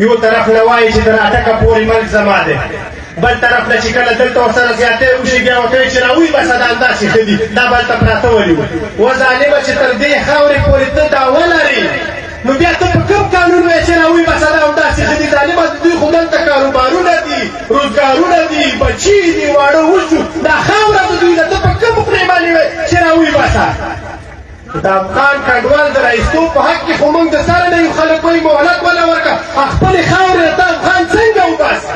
یو طرف نه وایي چې د راټکه پورې ملک زما دی، بل طرف نه چې کله دلته ورسره زیاتې وشي بیا ورته وایي چې راوي بسه دا همداسې ښه دي، دا به هلته پراته ولي و ظالمه چې تر دې خاورې پورې ته دا ولرې نو بیا ته په کوم قانون وایې چې راوي بسه دا همداسې ښه دي؟ ظالمه د دوی خو دلته کاروبارونه دي، روزګارونه دي، بچي دي، واړه وشو، دا خاوره د دوی ده، ته په کوم خولې باندې وایې چې راوي بسه؟ د افغان کډوال د رایستو په حق کې خو موږ د سره نه یو، خلک وایي مهلت وله ورکړه، خپلې خاورې ته افغان څنګه وباسه؟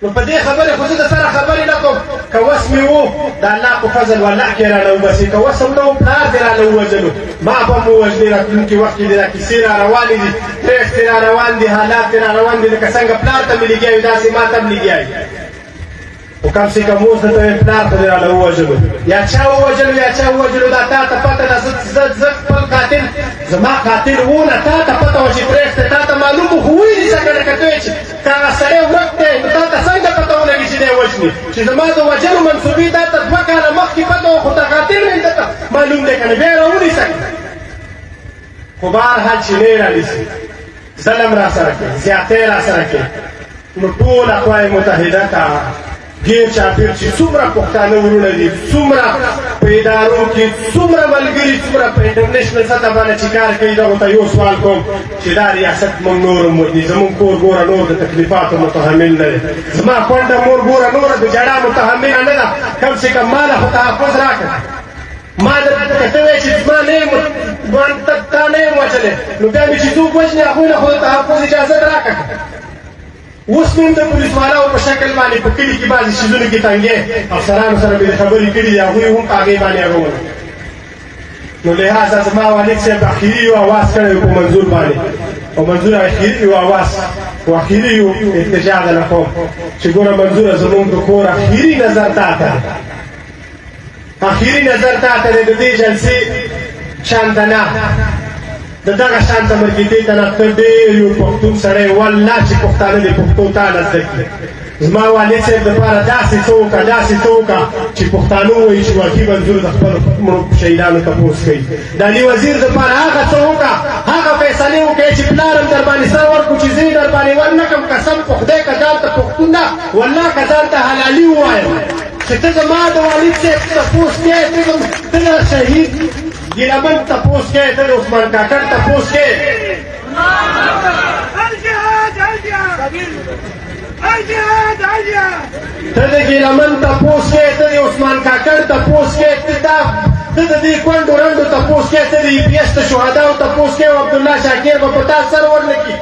نو په دې خبرې خو زه د سره خبرې نه کوم، که وس مې و د الله په فضل والله کې رانه وباسي، که وس هم نه و پلار دې رانه ووژلو، ما به هم ووژلې راتلونکي وخت کې دې دا کیسې را روانې دي، پرېښ دې را روان دي، حالات دې را روان دي، لکه څنګه پلار ته مې لګیا وي داسې ما ته هم لګیا وي. خو کم سې کم اوس درته ویم پلار خو دې رانه ووژلو، یا چا ووژلو یا چا ووژلو، دا تا ته پته ده. زه خپل قاتل زما قاتل و نه تا ته پته وه چې پرېښ دی، تا ته معلوم و خو ویلي څنګه لکه ته وایې چې که هغه سړی ورک دی نو تا ته څنګه پته ولګي چې دی وژني، چې زما د وژلو منصوبې تا ته 2 کاله مخکې پته وه، خو د قاتل مې درته معلوم دی که نه، بیا یې راونیسه. خو بهرحال چې نه یې رانیسي، ظلم را سره کوي، زیاتۍ را سره کوي، نو ټول اقوام متحده ته غیر چاپیر چې څومره پښتانه ورونه دي، څومره په ادارو کې څومره ملګري، څومره په انټرنیشنل سطح باندې چې کار کوي، دغو ته یو سوال کوم چې دا ریاست موږ نور هم وژني، زموږ کور ګوره نور د تکلیفاتو متحمل نه دی، زما کونډه مور ګوره نوره د جړا متحمله نه ده، کم سے کم ما له خو تحفظ راکړه، ما درته ته وایې چې زما نه یم تا نه یم وژلی، نو بیا مې چې څوک وژني هغوی له خو د تحفظ اجازت راکړه. اوس مې هم د پولیس والاو په شکل باندې په کلي کې بعضې شیزونو کې تنګې افسرانو سره مې خبرې کړي دي، هغوی هم په هغې باندې اړول. نو لحاظه زما والد صاحب اخري یو اواز کړی و په منظور باندې، او منظور اخري یو اواز و اخري یو ارتجاع درله کوم چې ګوره منظوره زموږ د کور اخري نظر تا ته دی، اخري نظر تا ته دی د دې جلسې شانته نه، د دغه شانته مرګېدې ته نه، ته ډېر یو پښتون سړی، والله چې پښتانه دې پښتو تا نه زده کړي. زما والد صاحب دپاره داسې څه وکړه داسې څه وکړه چې پښتانه ووایي چې واقعي منظور د خپلو شهیدانو تپوس کوي. د علي وزیر دپاره هغه څه وکړه، هغه فیصلې وکړې چې پلار هم در باندې سر ورکړو چې زه یې در باندې ورنکړم، قسم په خدای که ځان ته پښتون ده، والله که ځان ته حلالي ووایم چې ته زما د والد صاحب تپوس کوې، ته د شهید ګیلمن تپوس کوې، ته د عثمان کاکړ تپوس کوې، ته د ګیلمن تپوس کوې، ته د عثمان کاکړ تپوس کوې، ته د دې کونډو رنډو تپوس کوې، ته د EPS د شهداو تپوس کوې، او عبدالله شاکر به په تا سر ورنکړي.